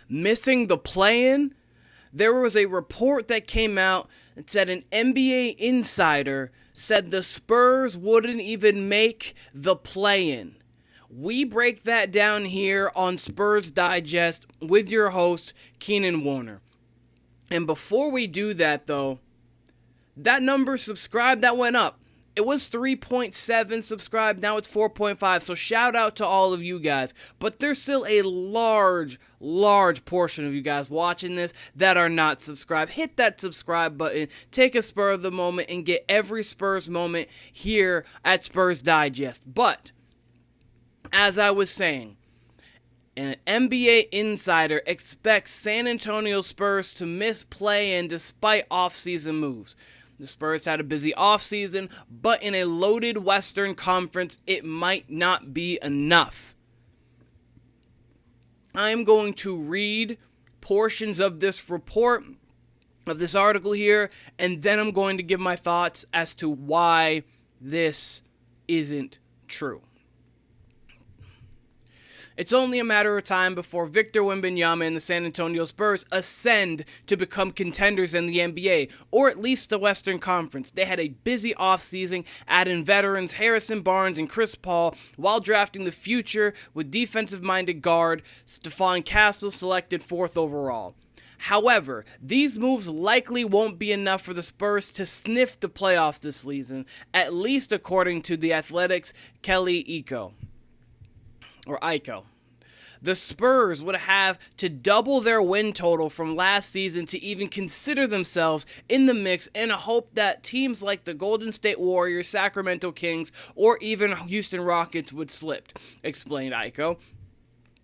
missing the play-in, there was a report that came out that said an NBA insider said the Spurs wouldn't even make the play-in. We break that down here on Spurs Digest with your host, Keenan Warner. And before we do that, though, that number subscribed, that went up. It was 3.7 subscribed, now it's 4.5, so shout out to all of you guys. But there's still a large portion of you guys watching this that are not subscribed. Hit that subscribe button, take a spur of the moment, and get every Spurs moment here at Spurs Digest. But, as I was saying, an NBA insider expects San Antonio Spurs to miss play-in despite offseason moves. The Spurs had a busy offseason, but in a loaded Western Conference, it might not be enough. I am going to read portions of this report, of this article here, and then I'm going to give my thoughts as to why this isn't true. It's only a matter of time before Victor Wembanyama and the San Antonio Spurs ascend to become contenders in the NBA, or at least the Western Conference. They had a busy offseason, adding veterans Harrison Barnes and Chris Paul, while drafting the future with defensive-minded guard Stephon Castle, selected 4th overall. However, these moves likely won't be enough for the Spurs to sniff the playoffs this season, at least according to The Athletic's Kelly Iko. The Spurs would have to double their win total from last season to even consider themselves in the mix, and hope that teams like the Golden State Warriors, Sacramento Kings, or even Houston Rockets would slip, explained Iko.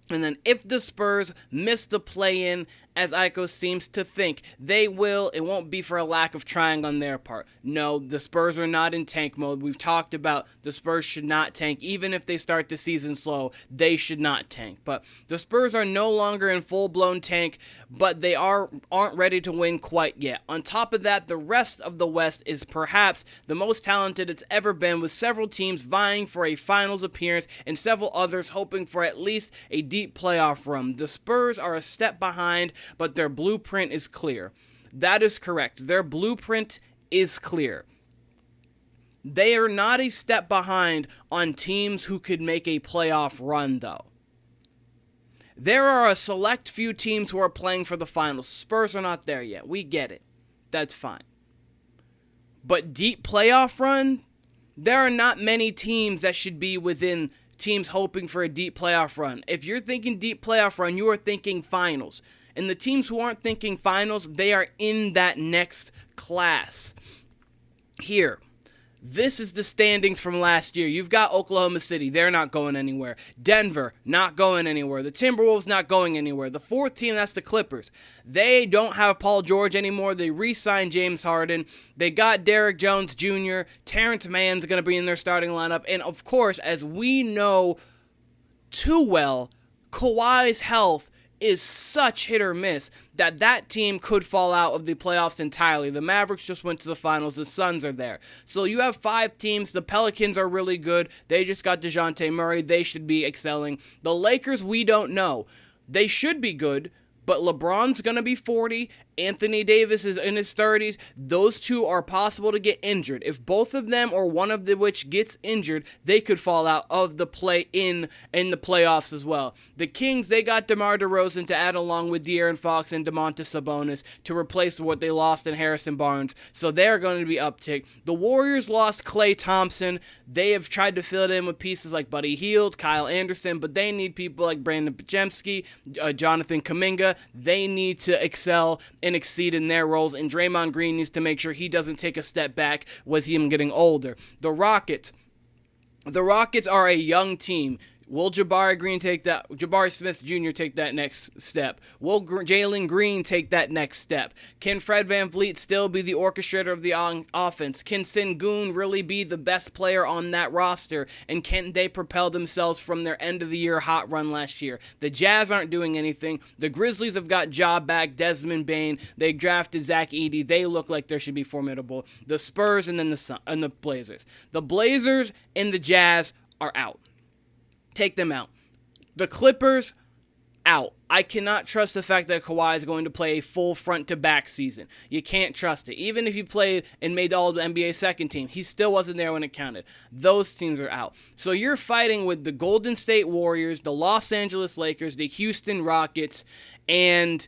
And then if the Spurs miss the play-in, as Iko seems to think, they will. It won't be for a lack of trying on their part. No, the Spurs are not in tank mode. We've talked about the Spurs should not tank. Even if they start the season slow, they should not tank. But the Spurs are no longer in full-blown tank, but they aren't ready to win quite yet. On top of that, the rest of the West is perhaps the most talented it's ever been, with several teams vying for a finals appearance and several others hoping for at least a deep playoff run. The Spurs are a step behind, but their blueprint is clear. That is correct. Their blueprint is clear. They are not a step behind on teams who could make a playoff run, though. There are a select few teams who are playing for the finals. Spurs are not there yet. We get it. That's fine. But deep playoff run? There are not many teams that should be within teams hoping for a deep playoff run. If you're thinking deep playoff run, you are thinking finals. And the teams who aren't thinking finals, they are in that next class. Here, this is the standings from last year. You've got Oklahoma City. They're not going anywhere. Denver, not going anywhere. The Timberwolves, not going anywhere. The 4th team, that's the Clippers. They don't have Paul George anymore. They re-signed James Harden. They got Derrick Jones Jr. Terrence Mann's going to be in their starting lineup. And, of course, as we know too well, Kawhi's health is such hit or miss that team could fall out of the playoffs entirely. The Mavericks just went to the finals. The Suns are there. So you have 5 teams. The Pelicans are really good. They just got DeJounte Murray. They should be excelling. The Lakers, we don't know. They should be good, but LeBron's going to be 40. Anthony Davis is in his 30s. Those two are possible to get injured. If both of them or one of the which gets injured, they could fall out of the play-in in the playoffs as well. The Kings, they got DeMar DeRozan to add along with De'Aaron Fox and Domantas Sabonis to replace what they lost in Harrison Barnes, so they're going to be uptick. The Warriors lost Klay Thompson. They have tried to fill it in with pieces like Buddy Hield, Kyle Anderson, but they need people like Brandon Podziemski, Jonathan Kuminga. They need to excel and exceed in their roles, and Draymond Green needs to make sure he doesn't take a step back with him getting older. The Rockets are a young team. Will Jabari Smith Jr. take that next step? Will Jalen Green take that next step? Can Fred VanVleet still be the orchestrator of the offense? Can Sengun really be the best player on that roster? And can they propel themselves from their end-of-the-year hot run last year? The Jazz aren't doing anything. The Grizzlies have got Ja back, Desmond Bane. They drafted Zach Edey. They look like they should be formidable. The Spurs and then the Blazers. The Blazers and the Jazz are out. Take them out. The Clippers, out. I cannot trust the fact that Kawhi is going to play a full front-to-back season. You can't trust it. Even if he played and made all the NBA second team, he still wasn't there when it counted. Those teams are out. So you're fighting with the Golden State Warriors, the Los Angeles Lakers, the Houston Rockets, and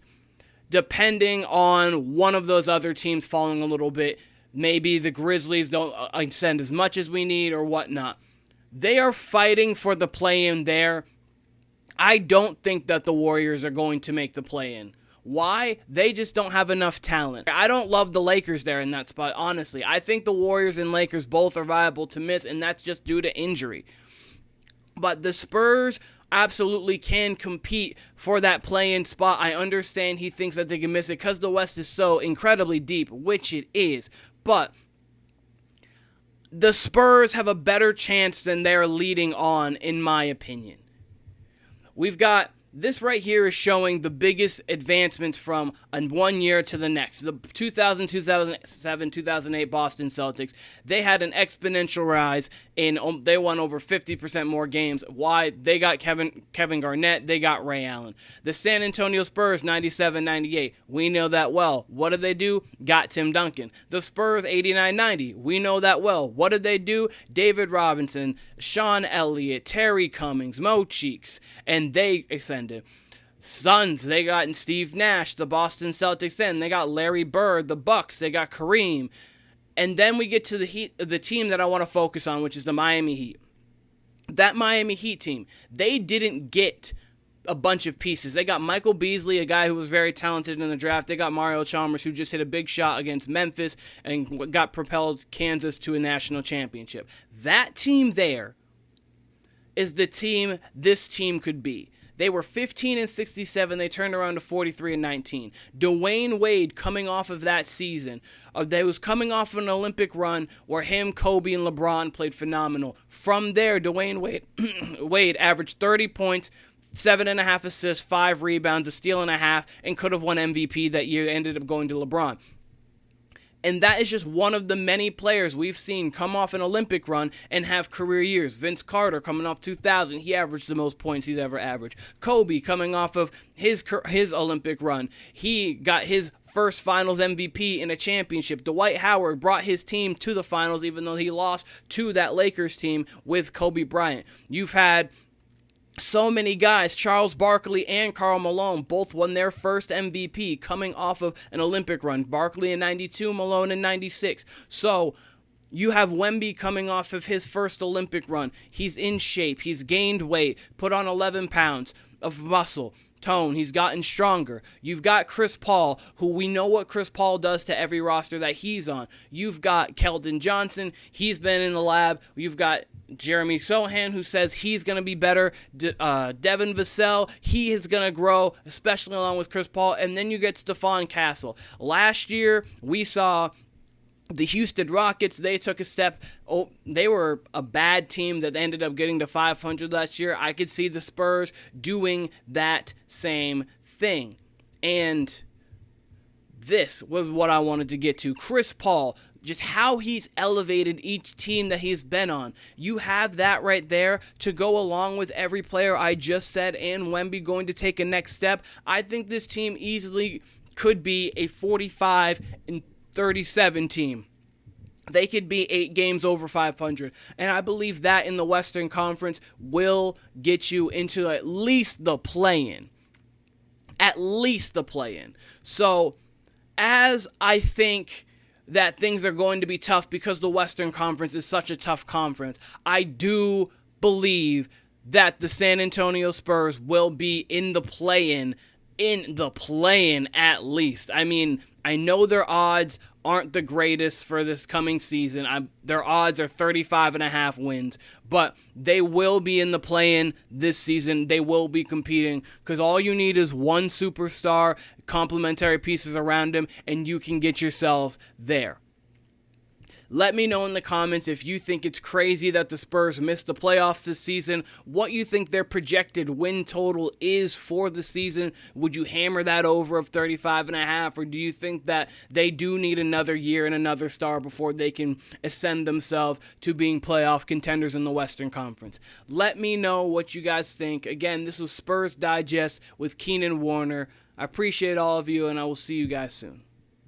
depending on one of those other teams falling a little bit, maybe the Grizzlies don't ascend as much as we need or whatnot. They are fighting for the play-in there. I don't think that the Warriors are going to make the play-in. Why? They just don't have enough talent. I don't love the Lakers there in that spot, honestly. I think the Warriors and Lakers both are viable to miss, and that's just due to injury. But the Spurs absolutely can compete for that play-in spot. I understand he thinks that they can miss it because the West is so incredibly deep, which it is. But the Spurs have a better chance than they're leading on, in my opinion. We've got this right here is showing the biggest advancements from one year to the next. The 2000, 2007, 2008 Boston Celtics, they had an exponential rise in they won over 50% more games. Why? They got Kevin Garnett, they got Ray Allen. The San Antonio Spurs 97-98, we know that well. What did they do? Got Tim Duncan. The Spurs 89-90, we know that well. What did they do? David Robinson, Sean Elliott, Terry Cummings, Mo Cheeks, and they ascended. Suns, they got Steve Nash. The Boston Celtics, they got Larry Bird. The Bucks, they got Kareem. And then we get to the team that I want to focus on, which is the Miami Heat. That Miami Heat team, they didn't get a bunch of pieces. They got Michael Beasley, a guy who was very talented in the draft. They got Mario Chalmers, who just hit a big shot against Memphis and got propelled Kansas to a national championship. That team there is the team this team could be. They were 15-67. They turned around to 43-19. Dwayne Wade, coming off of that season, they was coming off of an Olympic run where him, Kobe, and LeBron played phenomenal. From there, Dwayne Wade averaged 30 points, 7.5 assists, 5 rebounds, a steal and a half, and could have won MVP that year. Ended up going to LeBron. And that is just one of the many players we've seen come off an Olympic run and have career years. Vince Carter coming off 2000, he averaged the most points he's ever averaged. Kobe coming off of his Olympic run, he got his first finals MVP in a championship. Dwight Howard brought his team to the finals even though he lost to that Lakers team with Kobe Bryant. You've had so many guys, Charles Barkley and Karl Malone, both won their first MVP coming off of an Olympic run. Barkley in 92, Malone in 96. So you have Wemby coming off of his first Olympic run. He's in shape. He's gained weight, put on 11 pounds of muscle. Tone, he's gotten stronger. You've got Chris Paul, who we know what Chris Paul does to every roster that he's on. You've got Keldon Johnson, he's been in the lab. You've got Jeremy Sochan, who says he's going to be better. Devin Vassell, he is going to grow, especially along with Chris Paul. And then you get Stephon Castle. Last year, we saw the Houston Rockets, they took a step. They were a bad team that ended up getting to 500 last year. I could see the Spurs doing that same thing. And this was what I wanted to get to. Chris Paul, just how he's elevated each team that he's been on. You have that right there to go along with every player I just said and Wemby going to take a next step. I think this team easily could be a 45-37 team. They could be 8 games over 500. And I believe that in the Western Conference will get you into at least the play-in. At least the play-in. So, as I think that things are going to be tough because the Western Conference is such a tough conference, I do believe that the San Antonio Spurs will be in the play-in at least. I mean, I know their odds aren't the greatest for this coming season. Their odds are 35.5 wins, but they will be in the play-in this season. They will be competing because all you need is one superstar, complementary pieces around him, and you can get yourselves there. Let me know in the comments if you think it's crazy that the Spurs missed the playoffs this season, what you think their projected win total is for the season. Would you hammer that over of 35.5, or do you think that they do need another year and another star before they can ascend themselves to being playoff contenders in the Western Conference? Let me know what you guys think. Again, this was Spurs Digest with Keenan Warner. I appreciate all of you, and I will see you guys soon.